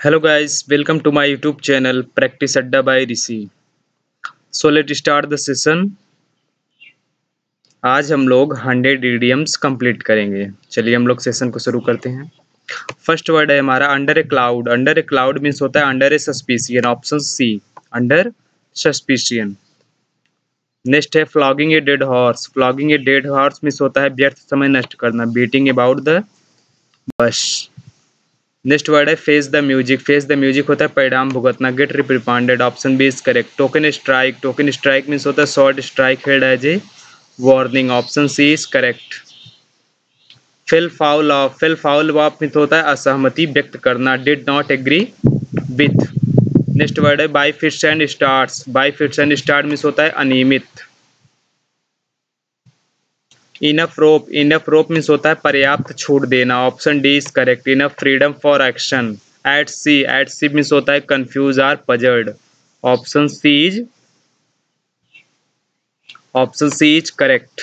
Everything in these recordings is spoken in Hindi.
Hello guys, welcome to my YouTube channel Practice Adda by Rishi. So let's start the session. आज हम लोग 100 idioms कंप्लीट करेंगे. चलिए हम लोग सेशन को शुरू करते हैं. फर्स्ट वर्ड है हमारा under a cloud. Under a cloud means होता है under a suspicion. Option C under suspicion. Next है flogging a dead horse. Flogging a dead horse means होता है व्यर्थ समय नष्ट करना. Beating about the bush. Next word है face the music. Face the music होता है परिणाम भुगतना. Get reprimanded. Option B is correct. Token strike. Token strike means होता है short strike held as a warning. Option C is correct. Fell foul of. Fell foul of means होता है असहमति व्यक्त करना. Did not agree with. Next word है by fits and starts. By fits and start means होता है अनियमित. Enough rope. Enough rope means होता है पर्याप्त छूट देना. Option D is correct. Enough freedom for action. At sea. At sea means होता है confuse or puzzled. Option C is correct.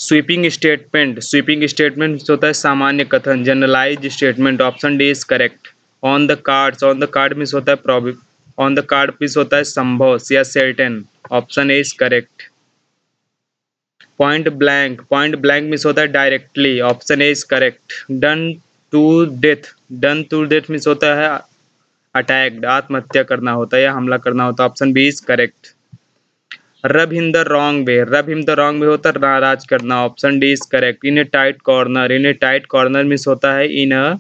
Sweeping statement. Sweeping statement means होता है सामान्य कथन. Generalise statement. Option D is correct. On the cards. On the card means होता है ऑन द कार्ड मीन्स होता है संभव या certain. Option A is correct. Point blank. Point blank means होता है directly. Option A is correct. Done to death. Done to death means होता है अटैक्ड. आत्महत्या करना होता है या हमला करना होता है. Option B is correct. Rub in the wrong way. रब इन द रॉन्ग वे होता है नाराज करना. Option D is correct. In a tight corner. In a tight corner means होता है in a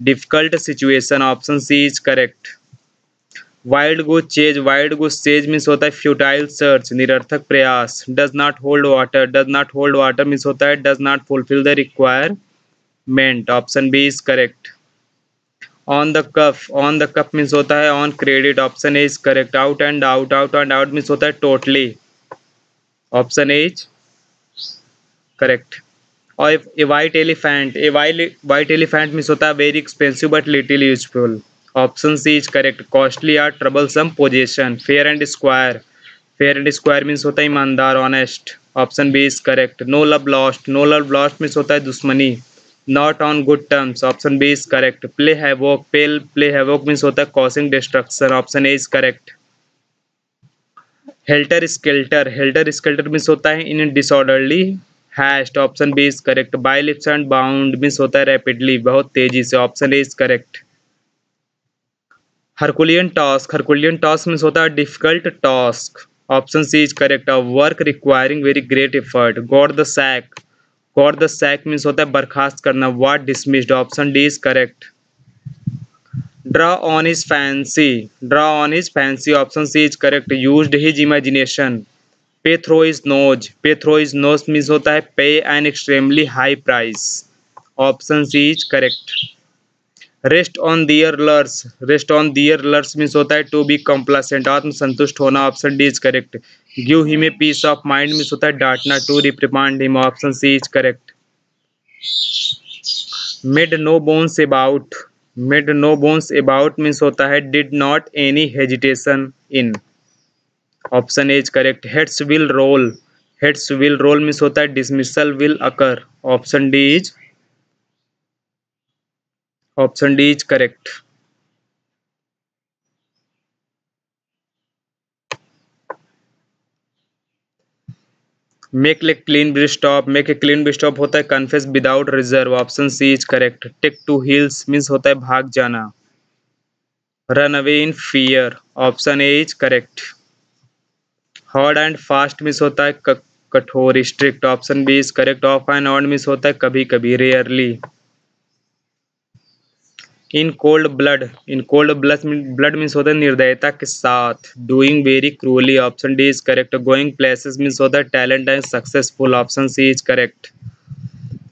difficult situation. Option C is correct. Wild goose chase. Wild goose chase means होता है फ्यूटाइल सर्च. निरर्थक प्रयास. Does not hold water. Does not hold water means होता है does not fulfil the requirement. Option B is correct. On the cuff. On the cuff means होता है on credit. Option A is correct. Out and out. Out and out means होता है totally. Option A is correct. और a white elephant. A white elephant means होता है very expensive but little useful. Option C is correct. Costly or troublesome possession. Fair and square. Fair and square means होता है ईमानदार honest. Option B is correct. No love lost. No love lost means होता है दुश्मनी. Not on good terms. Option B is correct. Play havoc. Play havoc means होता है causing destruction. Option A is correct. Helter skelter. Helter skelter means होता है in disorderly haste. Option B is correct. By leaps and bound means होता है रैपिडली बहुत तेजी से. Option A is correct. Herculean task. Herculean task means होता है difficult task. Option C is correct. Work requiring very great effort. Got the sack. Got the sac means होता है बर्खास्त करना. Was dismissed. Option D is correct. Draw on his fancy. Draw on his fancy. Option C is correct. Used his imagination. Pay through his nose. Pay through his nose means होता है pay an extremely high price. Option C is correct. Rest on their laurels. Rest on their laurels means होता है टू बी कम्प्लासेंट. आत्मसंतुष्ट होना. Option D is correct. Give him a piece of mind means होता है डांटना. To रिप्रिमांड him. Option C is correct. Made no bones about. Made no bones about means होता है did not any hesitation in. Option A is correct. Heads will role. Heads will role means होता है dismissal will occur. Option D is correct. Make a clean bridge stop. Make a clean bridge stop होता है confess without reserve. Option C is correct. Take to hills means होता है भाग जाना. Run away in fear. Option A is correct. Hard and fast means होता है कठोर strict. Option B is correct. Off and on means होता है कभी कभी rarely. In cold blood. In cold blood means होता है निर्दयता के साथ. Doing very cruelly. Option D is correct. Going places means होता है talent and successful. Option C is correct.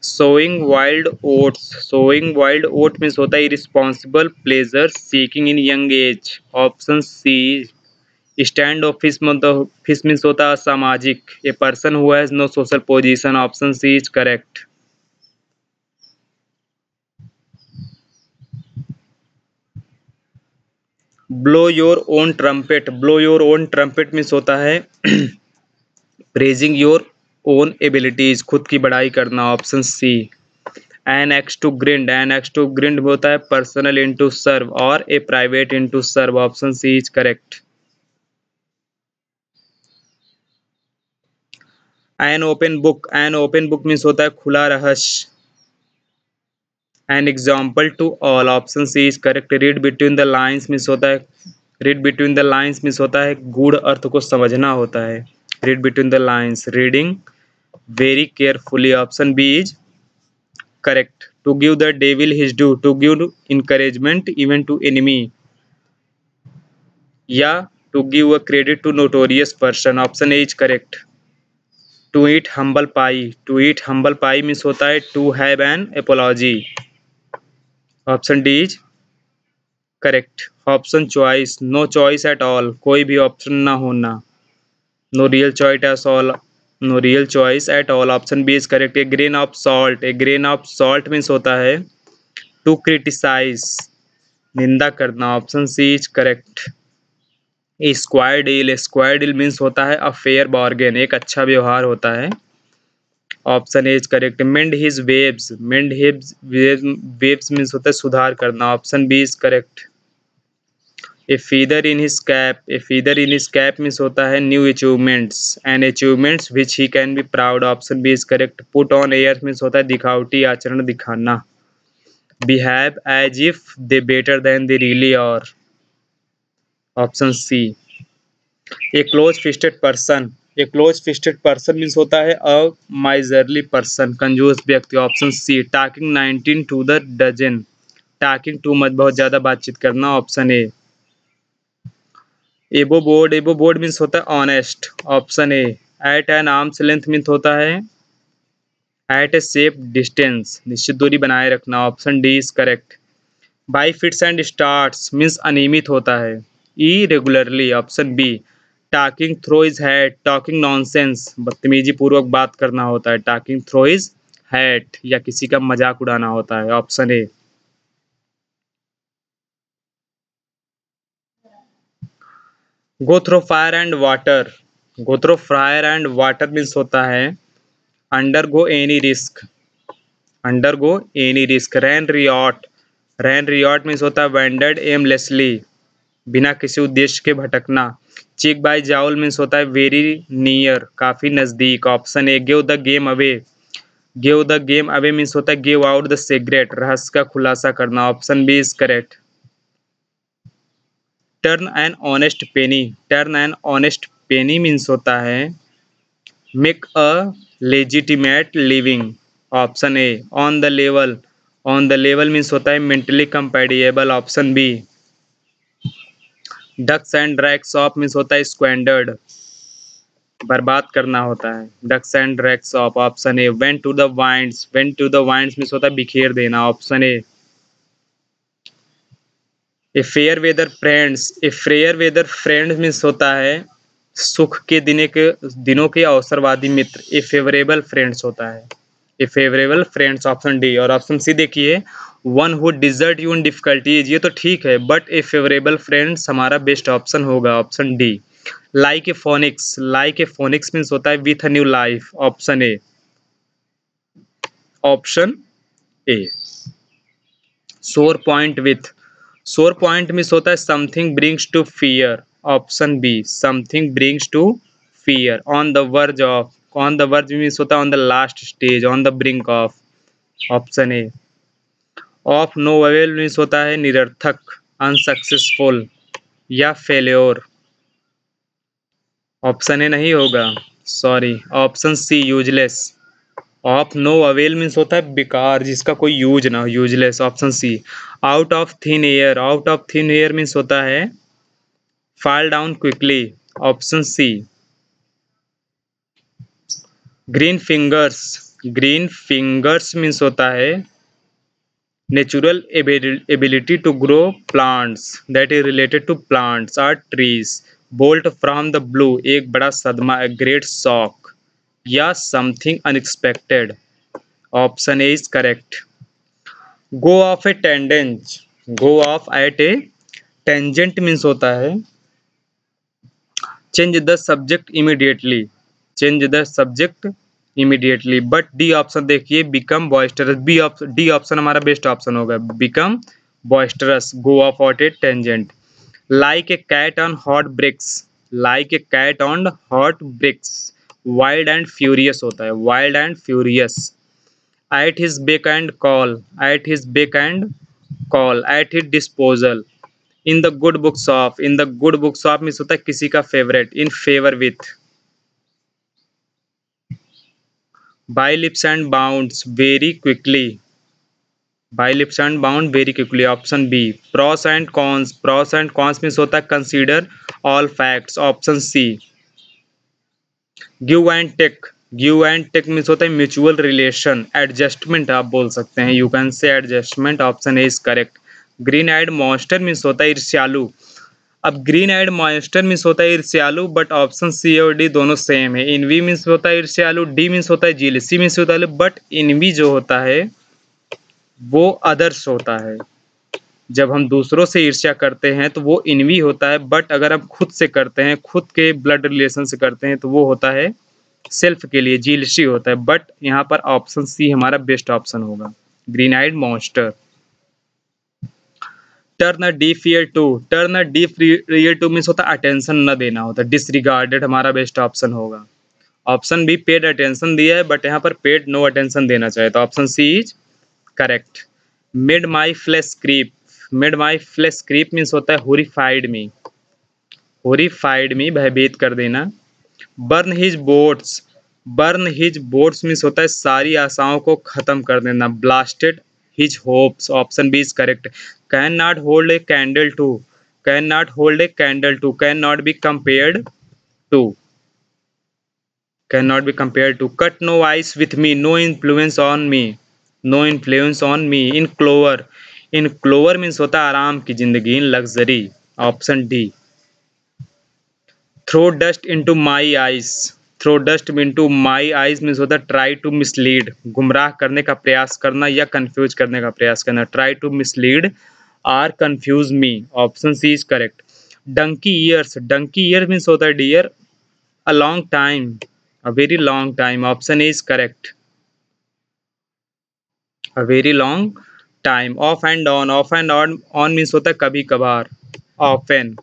Sowing wild oats. Sowing wild oat means होता है irresponsible pleasure seeking in young age. Option C. Standoffish means होता है असामाजिक. A person who has no social position. Option C is correct. Blow your own trumpet. Blow your own trumpet means होता है प्रेजिंग योर ओन एबिलिटीज. खुद की बड़ाई करना. Option C. An axe to grind, an axe to grind होता है पर्सनल इनटू सर्व और a private ends to serve. Option C is correct. An open book, an open book means होता है खुला रहस्य। An example to all, option C is correct. Read between the lines means होता है, read between the lines means होता है गूढ़ अर्थ को समझना होता है। Read between the lines, reading very carefully. Option B is correct. To give the devil his due, to give encouragement even to enemy, या to give a credit to notorious person. Option A is correct. To eat humble pie, to eat humble pie means होता है to have an apology. Option D is correct. Option choice, no choice at all, कोई भी ऑप्शन ना होना। No real choice at all, no real choice at all. Option B is correct. A grain of salt, a grain of salt means होता है टू क्रिटिसाइज, निंदा करना। Option C is correct. A square deal, square deal means होता है अ फेयर बार्गेन, एक अच्छा व्यवहार होता है। Option A is correct. Mend his waves, mend his waves means होता है सुधार करना। Option B is correct. A feather in his cap, a feather in his cap means होता है new achievements and achievements which he can be proud. Option B is correct. Put on air means होता है दिखावटी आचरण दिखाना। Behave as if they better than they really are. Option C. A close fisted person, a close fisted person means होता है अ माइजरली पर्सन, कंजूस व्यक्ति। Option C. Talking 19 to the dozen, talking too much, बहुत ज्यादा बातचीत करना। Option A. Above board, above board means होता है honest. Option A. At an arms length means होता है एट ए सेफ डिस्टेंस, निश्चित दूरी बनाए रखना। Option D is correct. By fits and starts means अनियमित होता है, irregularly. Option B. Talking through his hat, talking nonsense, बदतमीजी पूर्वक बात करना होता है। टॉकिंग थ्रो इज हैट, या किसी का मजाक उड़ाना होता है। Option A. Go through fire and water, go through fire and water means होता है undergo any risk, undergo any risk. Run riot, run riot means होता है वेंडर्ड एमलेसली, बिना किसी उद्देश्य के भटकना। चीक बाय जाउल मीन्स होता है वेरी नियर, काफी नजदीक। Option A. Give the game away, give the game away means होता है गिव आउट द सीक्रेट, रहस्य का खुलासा करना। Option B is correct. Turn an honest penny, turn an honest penny means होता है make a legitimate living. Option A. On the level, on the level means होता है mentally compatible. Option B. Ducks and drakes off means होता है स्क्वेंडर्ड, बर्बाद करना होता है। Ducks and drakes off. Option A. Went to the winds, went to the winds means होता है बिखेर देना। Option A. A fair weather friends, a fair weather friend means होता है सुख के दिनों के अवसरवादी मित्र। ए फेवरेबल फ्रेंड्स होता है, a favourable friends. Option D. और ऑप्शन सी देखिए, one who desert you in difficulties, ये तो ठीक है, बट ए फेवरेबल फ्रेंड्स हमारा बेस्ट ऑप्शन होगा। Option D. Like a phoenix, like a phoenix means होता है with a new life. Option A, option A. Sore point with, sore point means होता है something brings to fear. Option B. Something brings to fear. On the verge of, on the verge means होता है on the last stage, on the brink of. Option A. Of no avail means होता है निरर्थक, अनसक्सेसफुल या फेल्योर। ऑप्शन ए नहीं होगा, sorry. Option C useless. Of no avail means होता है बेकार, जिसका कोई यूज ना हो, useless. Option C. Out of thin air, out of thin air means होता है fall down quickly. Option C. Green fingers, green fingers means होता है natural ability to grow plants that is related to plants और trees. Bolt from the blue, एक बड़ा सदमा, ए ग्रेट शॉक या something unexpected. Option A is correct. Go off a tangent, go off at a tangent means होता है change the subject immediately, change the subject immediately. But D option देखिए, बिकम बॉयस्टरस, डी ऑप्शन हमारा बेस्ट ऑप्शन होगा, become boisterous, go off at a tangent. Like a cat on hot bricks, like a cat on hot bricks, wild and furious होता है, wild and furious. At his beck and call, at his beck and call, at his disposal. In the good books of, in the good books of means होता है किसी का favourite, in favour with. By leaps and bounds very quickly, by leaps and bound very quickly, option B. Pros and cons, pros and cons means होता है consider all facts, option C. Give and take, give and take means होता है म्यूचुअल रिलेशन, एडजस्टमेंट आप बोल सकते हैं, you can say adjustment, option A is correct. Green eyed monster means होता है ईर्ष्यालु। अब ग्रीन आइड मॉन्स्टर मीन्स होता है ईर्ष्यालु, बट ऑप्शन सी और डी दोनों सेम है। इनवी मीन्स होता है ईर्ष्यालु, डी मीन्स होता है जीलसी मीन्स होता है, बट इनवी जो होता है वो अदर्स होता है। जब हम दूसरों से ईर्ष्या करते हैं तो वो इनवी होता है, बट अगर हम खुद से करते हैं, खुद के ब्लड रिलेशन से करते हैं तो वो होता है सेल्फ के लिए, जीलसी होता है। बट यहाँ पर ऑप्शन सी हमारा बेस्ट ऑप्शन होगा, green eyed monster. Turn a deaf ear to, turn a deaf ear to means होता है अटेंशन न देना होता है, डिसरिगार्डेड हमारा बेस्ट ऑप्शन होगा। ऑप्शन बी पेड अटेंशन दिया है, बट यहाँ पर पेड नो अटेंशन देना चाहिए, तो option C is correct. Made my flesh creep, made my flesh creep means होता है होरिफाइड मी, होरिफाइड मी भयभीत कर देना। Burn his boats, burn his boats means होता है सारी आशाओं को खत्म कर देना, blasted his hopes, option B is correct. Can not hold a candle to, can not hold a candle to, can not be compared to, can not be compared to. Cut no ice with me, no influence on me, no influence on me. In clover, in clover means होता है आराम की जिंदगी, in luxury, option D. Throw dust into my eyes, throw dust into my eyes means होता है ट्राई टू मिसलीड, गुमराह करने का प्रयास करना या कंफ्यूज करने का प्रयास करना, try to mislead or confuse me, option C is correct. Donkey ears, donkey ear means होता है dear a long time, a very long time, option is correct, a very long time. Off and on, off and on, on means होता है कभी कभार, often.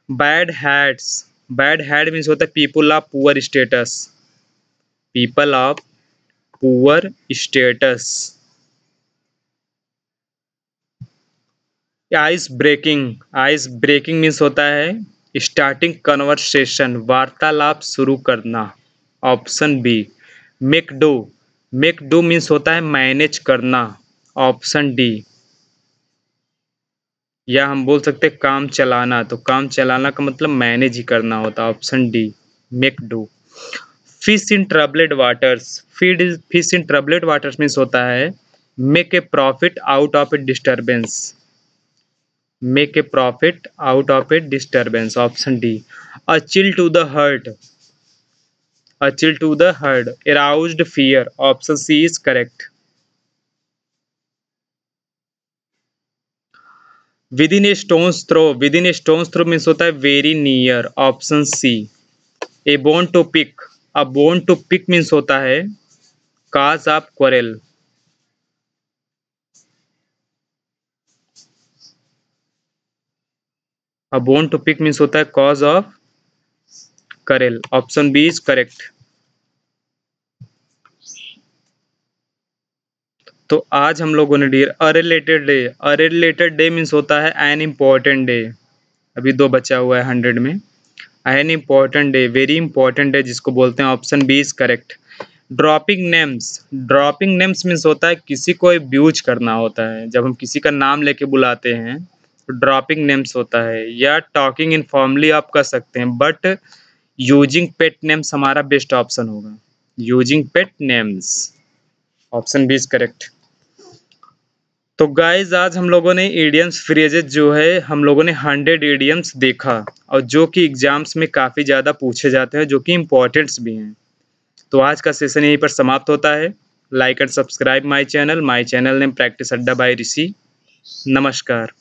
Bad hats, bad hat means होता है people of poor status, people of poor status. Ice breaking, ice breaking means होता है स्टार्टिंग कन्वर्सेशन, वार्तालाप शुरू करना, option B. Make do, make do means होता है मैनेज करना, ऑप्शन डी। या हम बोल सकते हैं काम चलाना, तो काम चलाना का मतलब मैनेज ही करना होता है, option D make do. Fish in troubled waters, fish in troubled waters means होता है make a profit out of a disturbance, make a profit out of a disturbance, option D. A chill to the heart, a chill to the heart, aroused fear, option C is correct. Within a stone's throw, within a stone's throw means होता है very near, option C. A bone to pick, a bone to pick means होता है cause of quarrel, a bone to pick means होता है कॉज ऑफ करेल, ऑप्शन बी इज करेक्ट। तो आज हम लोगों ने डियर अरिलेटेड डे, अरिलेटेड डे मीन्स होता है एन इम्पॉर्टेंट डे, अभी दो बचा हुआ है 100 में। An important day, very important day जिसको बोलते हैं, option B is correct. Dropping names, dropping names means होता है किसी को अब्यूज करना होता है, जब हम किसी का नाम लेके बुलाते हैं तो ड्रॉपिंग नेम्स होता है, या टॉकिंग इनफॉर्मली आप कर सकते हैं, बट यूजिंग पेट नेम्स हमारा बेस्ट ऑप्शन होगा, using pet names, option B is correct. तो गाइज आज हम लोगों ने इडियम्स फ्रेजेस जो है हम लोगों ने 100 इडियम्स देखा, और जो कि एग्जाम्स में काफ़ी ज़्यादा पूछे जाते हैं, जो कि इम्पोर्टेंट्स भी हैं। तो आज का सेशन यहीं पर समाप्त होता है। Like and subscribe my channel name practice अड्डा बाय ऋषि। नमस्कार।